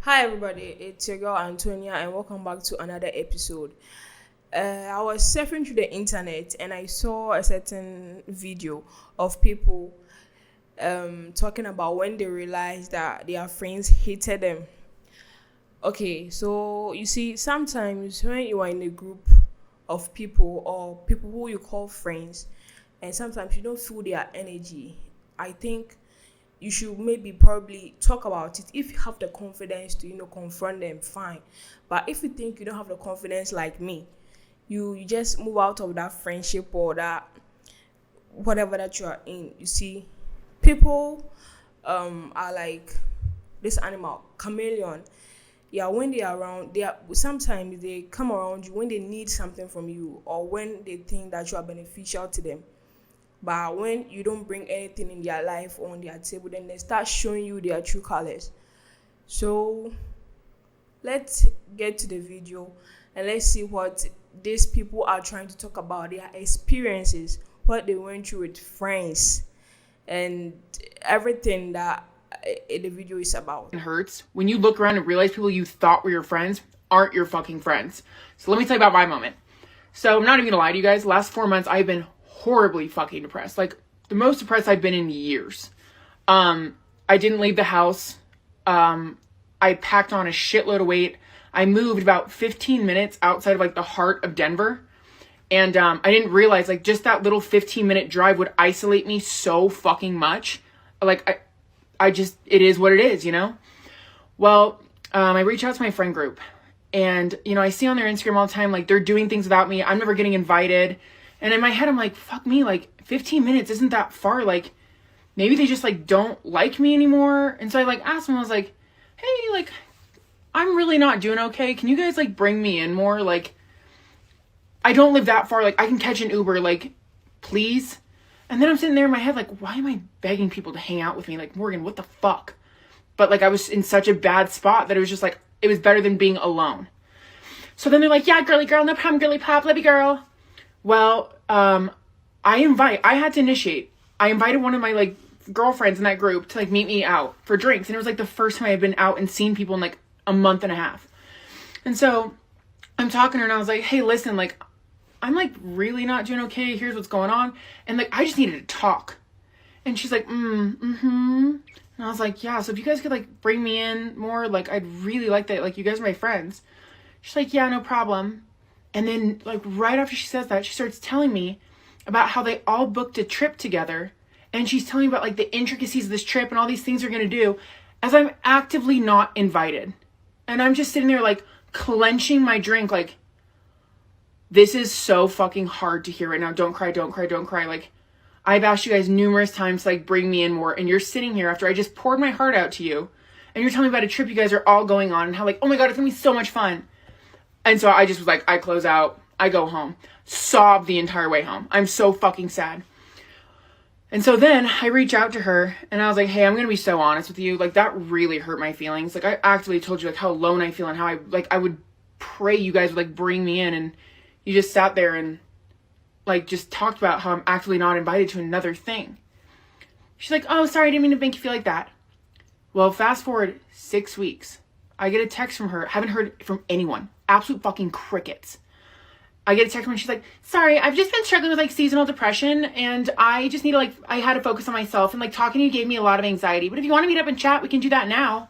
Hi everybody, it's your girl Anthonia and welcome back to another episode. I was surfing through the internet and I saw a certain video of people talking about when they realized that their friends hated them. Okay, so you see, sometimes when you are in a group of people or people who you call friends, and sometimes you don't feel their energy, I think you should maybe probably talk about it. If you have the confidence to confront them, fine. But if you think you don't have the confidence like me, you just move out of that friendship or that whatever that you are in. You see, people are like this animal chameleon. Yeah, when they are around, they are sometimes they come around you when they need something from you or when they think that you are beneficial to them. But when you don't bring anything in their life on their table, then they start showing you their true colors. So let's get to the video and let's see what these people are trying to talk about, their experiences, what they went through with friends, and everything that the video is about. It hurts when you look around and realize people you thought were your friends aren't your fucking friends. So let me tell you about my moment. So I'm not even gonna lie to you guys. The last 4 months, I've been horribly fucking depressed. Like the most depressed I've been in years. I didn't leave the house. I packed on a shitload of weight. I moved about 15 minutes outside of like the heart of Denver. And I didn't realize like just that little 15-minute drive would isolate me so fucking much. Like I just, it is what it is, you know? Well, I reach out to my friend group and, I see on their Instagram all the time, like they're doing things without me. I'm never getting invited. And in my head, I'm like, fuck me, like 15 minutes isn't that far. Like maybe they just like don't like me anymore. And so I like asked them, I was like, hey, like I'm really not doing okay. Can you guys like bring me in more? Like I don't live that far. Like I can catch an Uber, like please. And then I'm sitting there in my head, like, why am I begging people to hang out with me? Like, Morgan, what the fuck? But like I was in such a bad spot that it was just like, it was better than being alone. So then they're like, yeah, girly girl, no problem, girly pop, love you, girl. Well, I had to initiate. I invited one of my like girlfriends in that group to like meet me out for drinks. And it was like the first time I had been out and seen people in like a month and a half. And so I'm talking to her and I was like, hey, listen, like, I'm like really not doing okay. Here's what's going on. And like, I just needed to talk. And she's like, And I was like, yeah, so if you guys could like bring me in more, like, I'd really like that. Like, you guys are my friends. She's like, yeah, no problem. And then like right after she says that, she starts telling me about how they all booked a trip together. And she's telling me about like the intricacies of this trip and all these things they're going to do as I'm actively not invited. And I'm just sitting there like clenching my drink. Like, this is so fucking hard to hear right now. Don't cry, don't cry, don't cry. Like I've asked you guys numerous times to like bring me in more. And you're sitting here after I just poured my heart out to you. And you're telling me about a trip you guys are all going on and how like, oh my God, it's going to be so much fun. And so I just was like, I close out, I go home, sob the entire way home. I'm so fucking sad. And so then I reach out to her and I was like, hey, I'm going to be so honest with you. Like that really hurt my feelings. Like I actively told you like how alone I feel and how I would pray you guys would like bring me in. And you just sat there and like just talked about how I'm actively not invited to another thing. She's like, oh, sorry, I didn't mean to make you feel like that. Well, fast forward 6 weeks. I get a text from her. Haven't heard from anyone. Absolute fucking crickets. I get a text from her. She's like, sorry, I've just been struggling with like seasonal depression and I just need to like, I had to focus on myself and like talking to you gave me a lot of anxiety. But if you want to meet up and chat, we can do that now.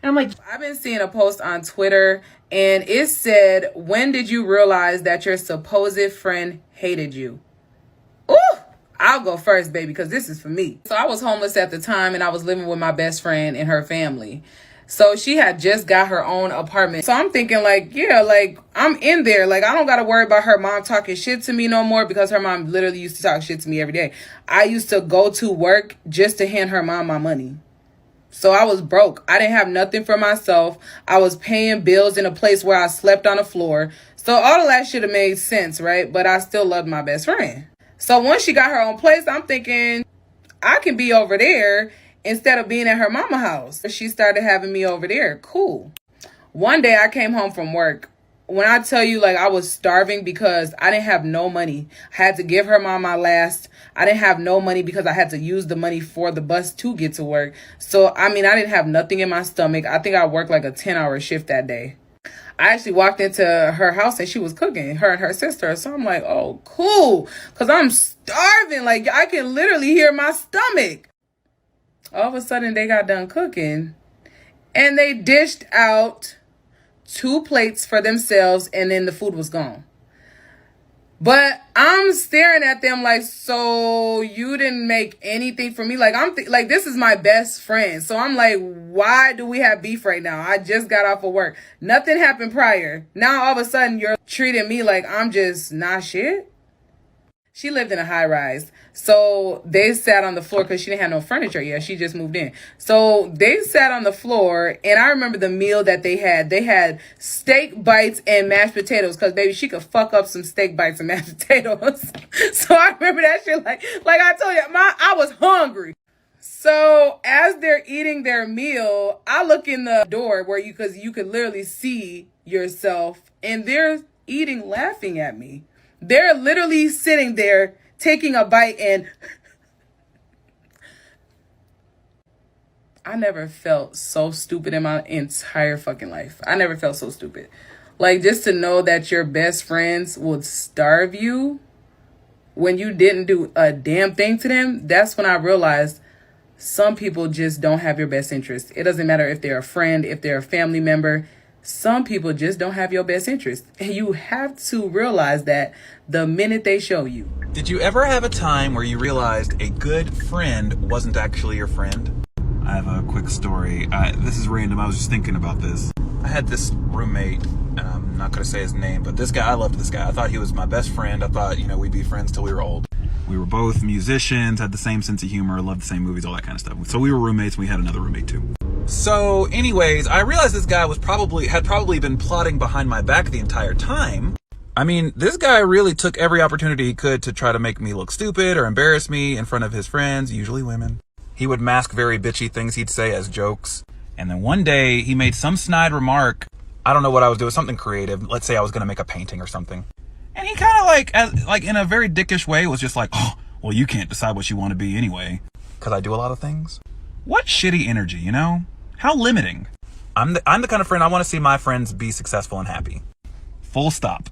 And I'm like, I've been seeing a post on Twitter and it said, when did you realize that your supposed friend hated you? Ooh, I'll go first, baby, because this is for me. So I was homeless at the time and I was living with my best friend and her family. So she had just got her own apartment. So I'm thinking like, yeah, like I'm in there. Like I don't got to worry about her mom talking shit to me no more because her mom literally used to talk shit to me every day. I used to go to work just to hand her mom my money. So I was broke. I didn't have nothing for myself. I was paying bills in a place where I slept on the floor. So all of that should have made sense, right? But I still loved my best friend. So once she got her own place, I'm thinking I can be over there instead of being at her mama house. She started having me over there. Cool. One day I came home from work when I tell you, like, I was starving because I didn't have no money. I had to give her mom my last. I didn't have no money because I had to use the money for the bus to get to work. So, I mean, I didn't have nothing in my stomach. I think I worked like a 10-hour shift that day. I actually walked into her house and she was cooking, her and her sister. So I'm like, oh, cool. Because I'm starving. Like, I can literally hear my stomach. All of a sudden, they got done cooking. And they dished out 2 plates for themselves. And then the food was gone. But I'm staring at them like, so you didn't make anything for me? Like, like, this is my best friend. So I'm like, why do we have beef right now? I just got off of work. Nothing happened prior. Now, all of a sudden, you're treating me like I'm just not shit. She lived in a high rise. So they sat on the floor because she didn't have no furniture yet. She just moved in. So they sat on the floor. And I remember the meal that they had. They had steak bites and mashed potatoes. Because, baby, she could fuck up some steak bites and mashed potatoes. So I remember that shit like I told you, I was hungry. So as they're eating their meal, I look in the door where you could literally see yourself. And they're eating, laughing at me. They're literally sitting there taking a bite, and I never felt so stupid in my entire fucking life. I never felt so stupid. Like, just to know that your best friends would starve you when you didn't do a damn thing to them. That's when I realized some people just don't have your best interest. It doesn't matter if they're a friend, if they're a family member. Some people just don't have your best interest. And you have to realize that the minute they show you. Did you ever have a time where you realized a good friend wasn't actually your friend? I have a quick story. This is random. I was just thinking about this. I had this roommate, and I'm not going to say his name, but this guy, I loved this guy. I thought he was my best friend. I thought, we'd be friends till we were old. We were both musicians, had the same sense of humor, loved the same movies, all that kind of stuff. So we were roommates, and we had another roommate too. So anyways, I realized this guy had probably been plotting behind my back the entire time. I mean, this guy really took every opportunity he could to try to make me look stupid or embarrass me in front of his friends, usually women. He would mask very bitchy things he'd say as jokes. And then one day he made some snide remark. I don't know what I was doing, something creative. Let's say I was going to make a painting or something. And he kind of like in a very dickish way was just like, oh, well, you can't decide what you want to be anyway. Because I do a lot of things. What shitty energy, How limiting. I'm the kind of friend I want to see my friends be successful and happy. Full stop.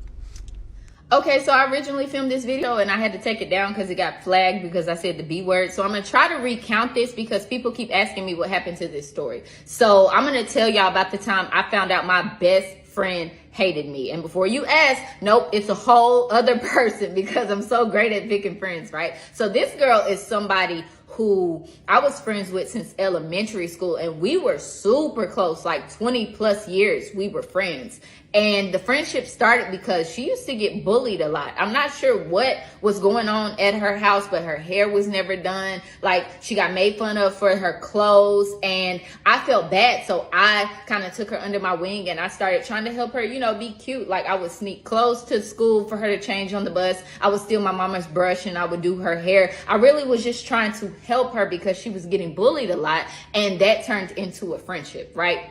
Okay, so I originally filmed this video and I had to take it down because it got flagged because I said the B word. So I'm going to try to recount this because people keep asking me what happened to this story. So I'm going to tell y'all about the time I found out my best friend hated me. And before you ask, nope, it's a whole other person because I'm so great at picking friends, right? So this girl is somebody who I was friends with since elementary school, and we were super close, like 20 plus years we were friends. And the friendship started because she used to get bullied a lot. I'm not sure what was going on at her house, but her hair was never done. Like, she got made fun of for her clothes, and I felt bad. So I kind of took her under my wing and I started trying to help her, be cute. Like, I would sneak clothes to school for her to change on the bus. I would steal my mama's brush and I would do her hair. I really was just trying to help her because she was getting bullied a lot, and that turned into a friendship, right?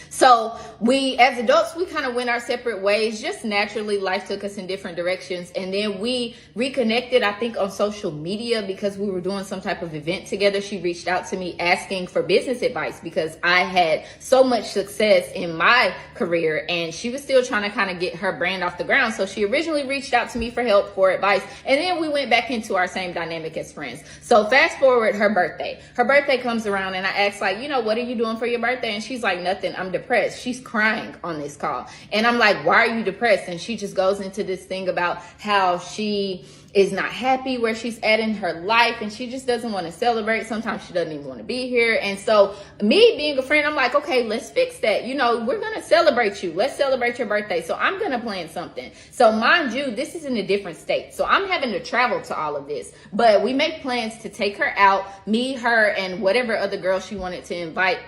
So we, as adults, we kind of went our separate ways. Just naturally, life took us in different directions. And then we reconnected, I think, on social media because we were doing some type of event together. She reached out to me asking for business advice because I had so much success in my career and she was still trying to kind of get her brand off the ground. So she originally reached out to me for help, for advice. And then we went back into our same dynamic as friends. So fast forward her birthday. Her birthday comes around and I asked, like, what are you doing for your birthday? And she's like, nothing. I'm depressed. She's crying on this call. And I'm like, why are you depressed? And she just goes into this thing about how she is not happy where she's at in her life and she just doesn't want to celebrate. Sometimes she doesn't even want to be here. And so me being a friend, I'm like, okay, let's fix that. We're going to celebrate you. Let's celebrate your birthday. So I'm going to plan something. So mind you, this is in a different state. So I'm having to travel to all of this, but we make plans to take her out, me, her, and whatever other girl she wanted to invite.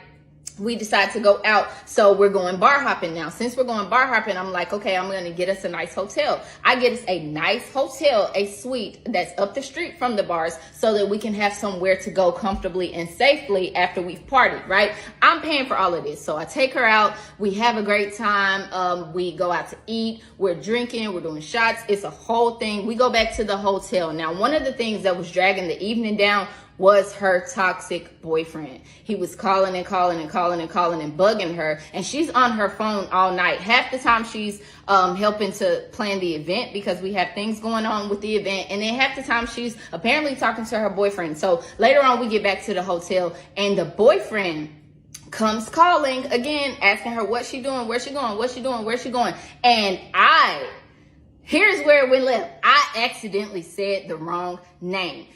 we decide to go out. So we're going bar hopping now. Since we're going bar hopping, I'm like, okay, I'm going to get us a nice hotel. I get us a nice hotel, a suite that's up the street from the bars so that we can have somewhere to go comfortably and safely after we've partied, right? I'm paying for all of this. So I take her out. We have a great time. We go out to eat. We're drinking. We're doing shots. It's a whole thing. We go back to the hotel. Now, one of the things that was dragging the evening down was her toxic boyfriend. He was calling and bugging her, and she's on her phone all night. Half the time she's helping to plan the event because we have things going on with the event, and then half the time she's apparently talking to her boyfriend. So later on we get back to the hotel, and the boyfriend comes calling again, asking her what she doing, where she going. And here's where we left. I accidentally said the wrong name.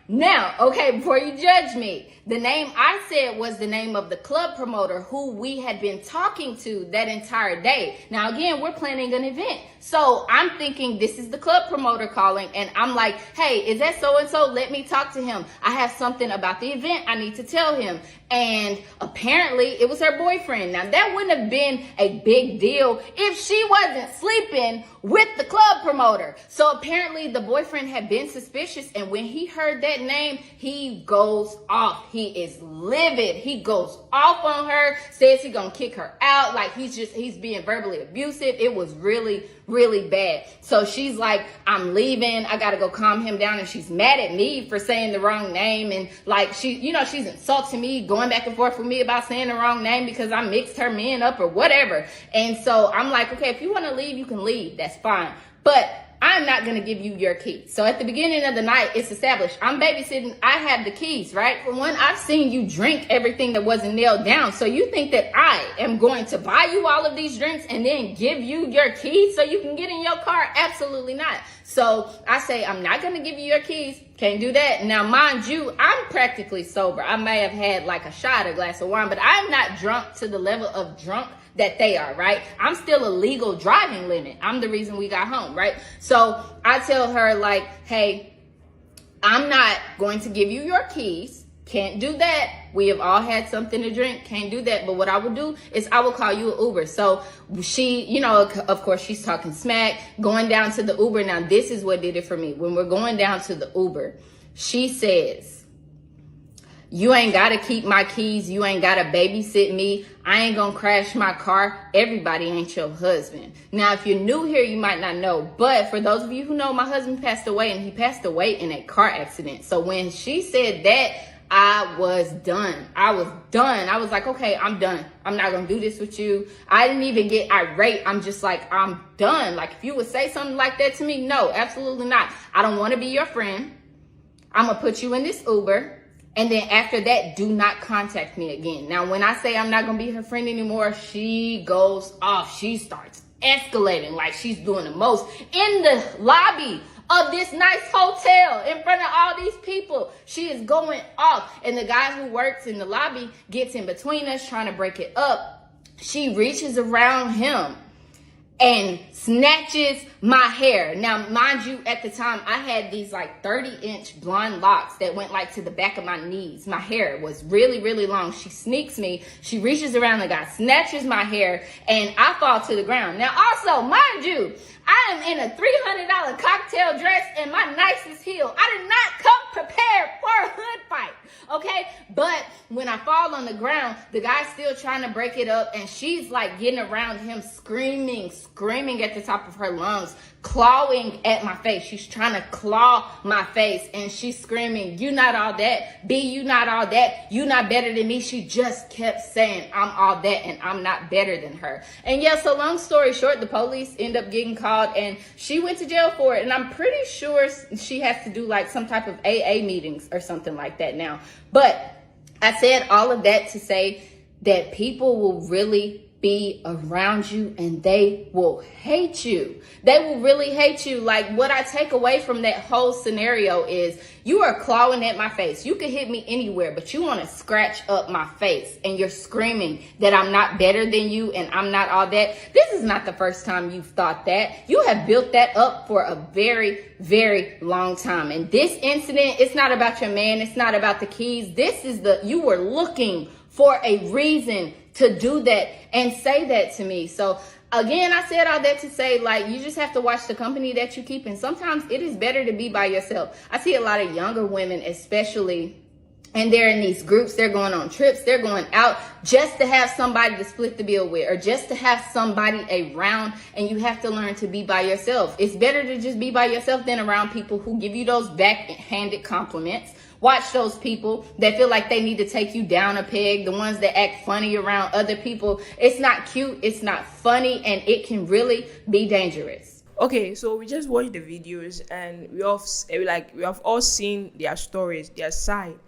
Now, okay, before you judge me, the name I said was the name of the club promoter who we had been talking to that entire day. Now, again, we're planning an event. So I'm thinking this is the club promoter calling, and I'm like, hey, is that so-and-so? Let me talk to him. I have something about the event I need to tell him. And apparently it was her boyfriend. Now, that wouldn't have been a big deal if she wasn't sleeping with the club promoter. So apparently the boyfriend had been suspicious, and when he heard that name, he goes off. He is livid. He goes off on her, says he's gonna kick her out. Like he's being verbally abusive. It was really, really bad. So she's like, I'm leaving. I gotta go calm him down. And she's mad at me for saying the wrong name. And like she's insulting me, going back and forth with me about saying the wrong name because I mixed her men up or whatever. And so I'm like, okay, if you want to leave, you can leave. That's fine. But I'm not going to give you your keys. So at the beginning of the night, it's established. I'm babysitting. I have the keys, right? For one, I've seen you drink everything that wasn't nailed down. So you think that I am going to buy you all of these drinks and then give you your keys so you can get in your car? Absolutely not. So I say, I'm not going to give you your keys. Can't do that. Now, mind you, I'm practically sober. I may have had like a shot, a glass of wine, but I'm not drunk to the level of drunk that they are, right? I'm still a legal driving limit. I'm the reason we got home, right? So I tell her like, hey, I'm not going to give you your keys. Can't do that. We have all had something to drink. Can't do that. But what I will do is I will call you an Uber. So she, of course, she's talking smack, going down to the Uber. Now, this is what did it for me. When we're going down to the Uber, she says, you ain't got to keep my keys. You ain't got to babysit me. I ain't going to crash my car. Everybody ain't your husband. Now, if you're new here, you might not know. But for those of you who know, my husband passed away, and he passed away in a car accident. So when she said that, I was done. I was like, okay, I'm done. I'm not going to do this with you. I didn't even get irate. I'm just like, I'm done. Like, if you would say something like that to me, no, absolutely not. I don't want to be your friend. I'm going to put you in this Uber. And then after that, do not contact me again. Now, when I say I'm not going to be her friend anymore, she goes off. She starts escalating like she's doing the most in the lobby of this nice hotel in front of all these people. She is going off. And the guy who works in the lobby gets in between us trying to break it up. She reaches around him and snatches my hair. Now, mind you, at the time, I had these like 30-inch blonde locks that went like to the back of my knees. My hair was really, really long. She sneaks me. She reaches around the guy, snatches my hair, and I fall to the ground. Now, also, mind you, I am in a $300 cocktail dress and my nicest heel. I did not come prepared for a hood fight, okay? But when I fall on the ground, the guy's still trying to break it up, and she's like getting around him, screaming at the top of her lungs, clawing at my face. She's trying to claw my face, and she's screaming, you not all that. B, you not all that. You not better than me. She just kept saying, I'm all that, and I'm not better than her. And yeah, so long story short, the police end up getting called, and she went to jail for it. And I'm pretty sure she has to do like some type of AA meetings or something like that now. But I said all of that to say that people will really be around you and they will hate you. They will really hate you. Like, what I take away from that whole scenario is you are clawing at my face. You could hit me anywhere, but you want to scratch up my face, and you're screaming that I'm not better than you and I'm not all that. This is not the first time you've thought that. You have built that up for a very, very long time. And this incident, it's not about your man. It's not about the keys. You were looking for a reason to do that and say that to me. So again, I said all that to say, like, you just have to watch the company that you keep. And sometimes it is better to be by yourself. I see a lot of younger women, especially, and they're in these groups, they're going on trips, they're going out just to have somebody to split the bill with, or just to have somebody around, and you have to learn to be by yourself. It's better to just be by yourself than around people who give you those backhanded compliments. Watch those people that feel like they need to take you down a peg, the ones that act funny around other people. It's not cute, it's not funny, and it can really be dangerous. Okay, so we just watched the videos, and we have all seen their stories, their side.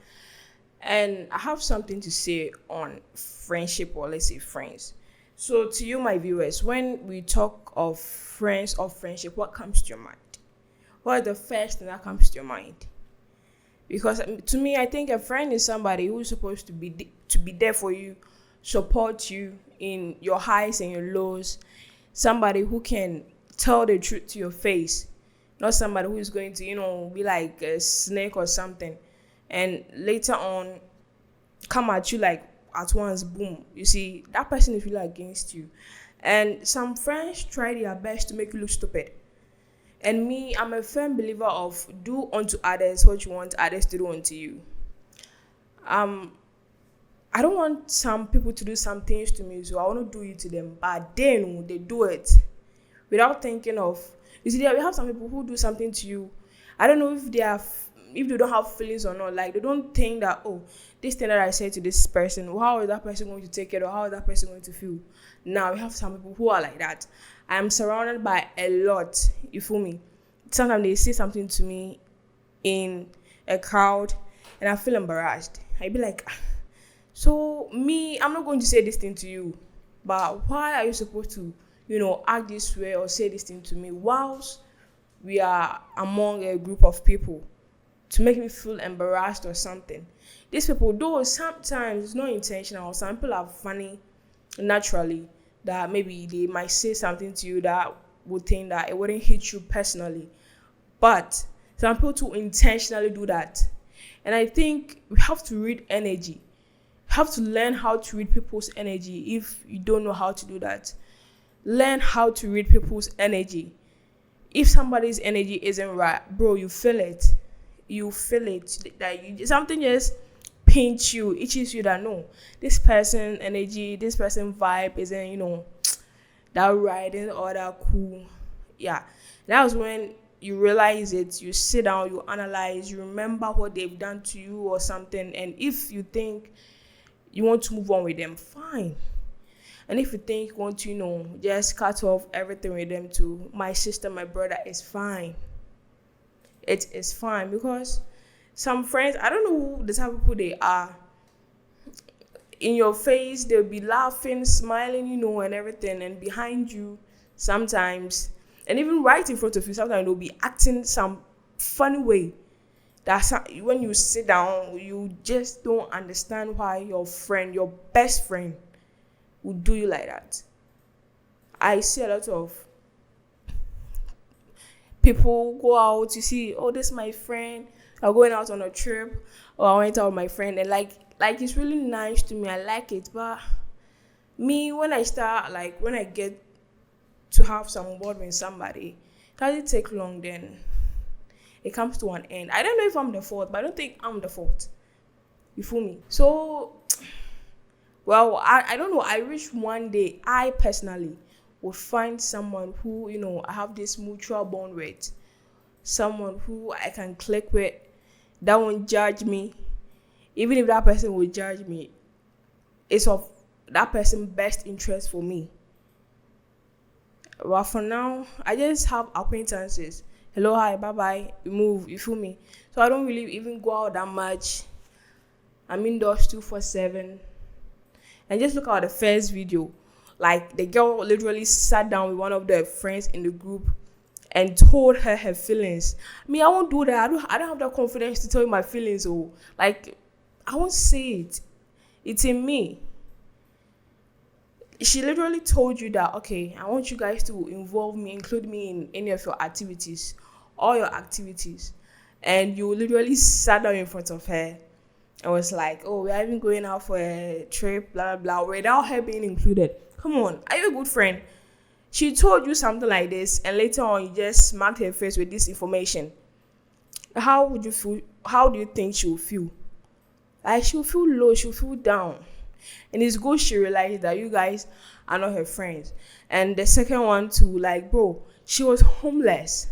And I have something to say on friendship, or let's say friends. So to you, my viewers, when we talk of friends or friendship, what comes to your mind? What is the first thing that comes to your mind? Because to me, I think a friend is somebody who is supposed to be there for you, support you in your highs and your lows. Somebody who can tell the truth to your face, not somebody who is going to, be like a snake or something, and later on come at you like at once, boom. You see, that person is really against you. And some friends try their best to make you look stupid. And me, I'm a firm believer of do unto others what you want others to do unto you. I don't want some people to do some things to me, so I want to do it to them. But then they do it without thinking of. You see, we have some people who do something to you. I don't know if they don't have feelings or not. Like, they don't think that, oh, this thing that I said to this person, how is that person going to take it, or how is that person going to feel? Now we have some people who are like that. I'm surrounded by a lot. You feel me? Sometimes they say something to me in a crowd, and I feel embarrassed. I be like, so me, I'm not going to say this thing to you, but why are you supposed to, act this way or say this thing to me whilst we are among a group of people, to make me feel embarrassed or something? These people, though sometimes it's not intentional, some people are funny naturally, that maybe they might say something to you that would think that it wouldn't hit you personally. But some people too intentionally do that. And I think we have to read energy. We have to learn how to read people's energy. If you don't know how to do that, learn how to read people's energy. If somebody's energy isn't right, bro, you feel it. You feel it. That something just pinch you, itches you, that no, this person energy, this person vibe isn't, that right or that cool. Yeah. That was when you realize it, you sit down, you analyze, you remember what they've done to you or something. And if you think you want to move on with them, fine. And if you think you want to, just cut off everything with them too, my sister, my brother, is fine. It is fine, because some friends, I don't know who the type of people they are. In your face, they'll be laughing, smiling, and everything. And behind you, sometimes, and even right in front of you, sometimes they'll be acting some funny way. When you sit down, you just don't understand why your friend, your best friend, would do you like that. I see a lot of people go out, you see, oh, this is my friend, I'm going out on a trip, or I went out with my friend, and like it's really nice to me, I like it. But me, when I get to have some word with somebody, it doesn't take long, then it comes to an end. I don't know if I'm the fault, but I don't think I'm the fault. You feel me? So, well, I don't know. I wish one day I personally would find someone who, I have this mutual bond with, someone who I can click with, that won't judge me. Even if that person will judge me, it's of that person's best interest for me. But for now, I just have acquaintances. Hello, hi, bye-bye, you move, you feel me? So I don't really even go out that much. I'm indoors 2/7. And just look at the first video. Like, the girl literally sat down with one of the friends in the group and told her feelings. Me, I won't do that. I don't have that confidence to tell you my feelings. Or like, I won't say it. It's in me. She literally told you that, okay, I want you guys to involve me, include me in any of your activities, all your activities. And you literally sat down in front of her I was like, oh, we're even going out for a trip, blah, blah, blah, without her being included. Come on, are you a good friend? She told you something like this, and later on, you just smacked her face with this information. How would you feel? How do you think she will feel? Like, she'll feel low, she'll feel down. And it's good she realized that you guys are not her friends. And the second one too, like, bro, she was homeless.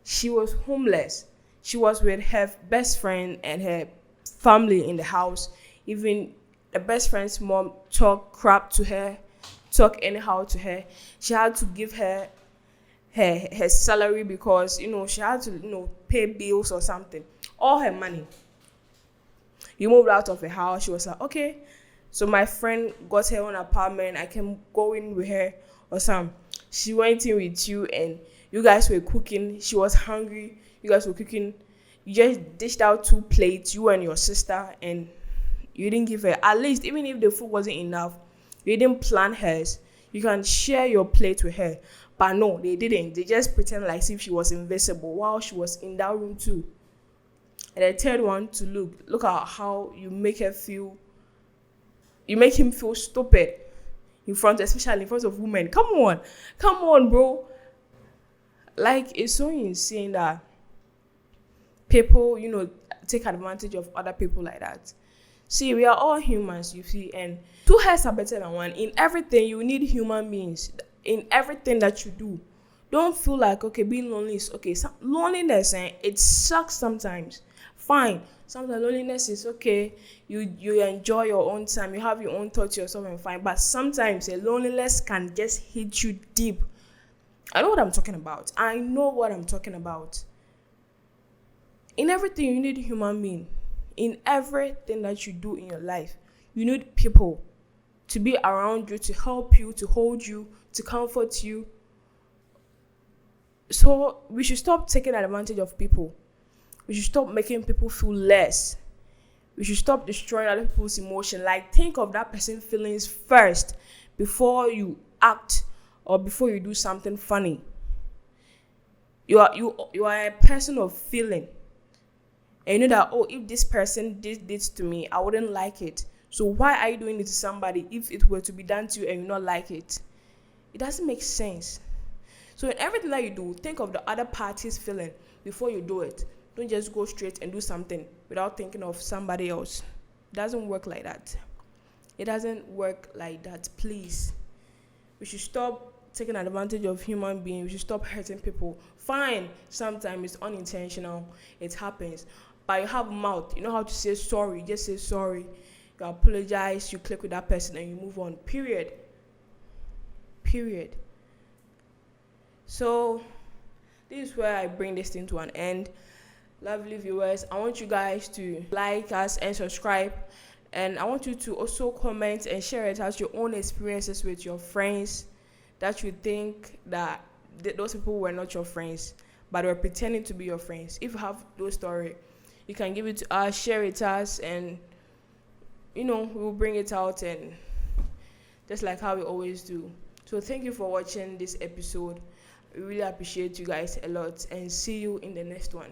She was homeless. She was with her best friend and her family in the house. Even the best friend's mom talk crap to her, talk anyhow to her. She had to give her salary because, she had to, pay bills or something. All her money. You moved out of the house. She was like, okay. So my friend got her own apartment. I can go in with her or something. She went in with you and you guys were cooking. She was hungry. You guys were cooking. You just dished out 2 plates, you and your sister, and you didn't give her. At least, even if the food wasn't enough, you didn't plan hers. You can share your plate with her. But no, they didn't. They just pretend like if she was invisible while she was in that room too. And the third one to look at how you make her feel. You make him feel stupid especially in front of women. Come on, bro. Like, it's so insane that people, take advantage of other people like that. See, we are all humans, you see, and 2 heads are better than 1. In everything, you need human beings. In everything that you do, don't feel like, okay, being lonely is okay. Loneliness, it sucks sometimes. Fine. Sometimes loneliness is okay. You enjoy your own time. You have your own thoughts yourself and fine. But sometimes loneliness can just hit you deep. I know what I'm talking about. In everything, you need a human being. In everything that you do in your life, you need people to be around you, to help you, to hold you, to comfort you. So we should stop taking advantage of people. We should stop making people feel less. We should stop destroying other people's emotion. Like, think of that person's feelings first before you act or before you do something funny. You are a person of feeling. And you know that, oh, if this person did this to me, I wouldn't like it. So why are you doing it to somebody if it were to be done to you and you not like it? It doesn't make sense. So in everything that you do, think of the other party's feeling before you do it. Don't just go straight and do something without thinking of somebody else. It doesn't work like that. It doesn't work like that, please. We should stop taking advantage of human beings. We should stop hurting people. Fine, sometimes it's unintentional. It happens. But you have a mouth. You know how to say sorry. You just say sorry. You apologize. You click with that person and you move on. Period. So this is where I bring this thing to an end. Lovely viewers, I want you guys to like us and subscribe, and I want you to also comment and share it as your own experiences with your friends that you think that those people were not your friends but were pretending to be your friends. If you have those stories, you can give it to us, share it to us, and we will bring it out, and just like how we always do. So thank you for watching this episode. We really appreciate you guys a lot, and see you in the next one.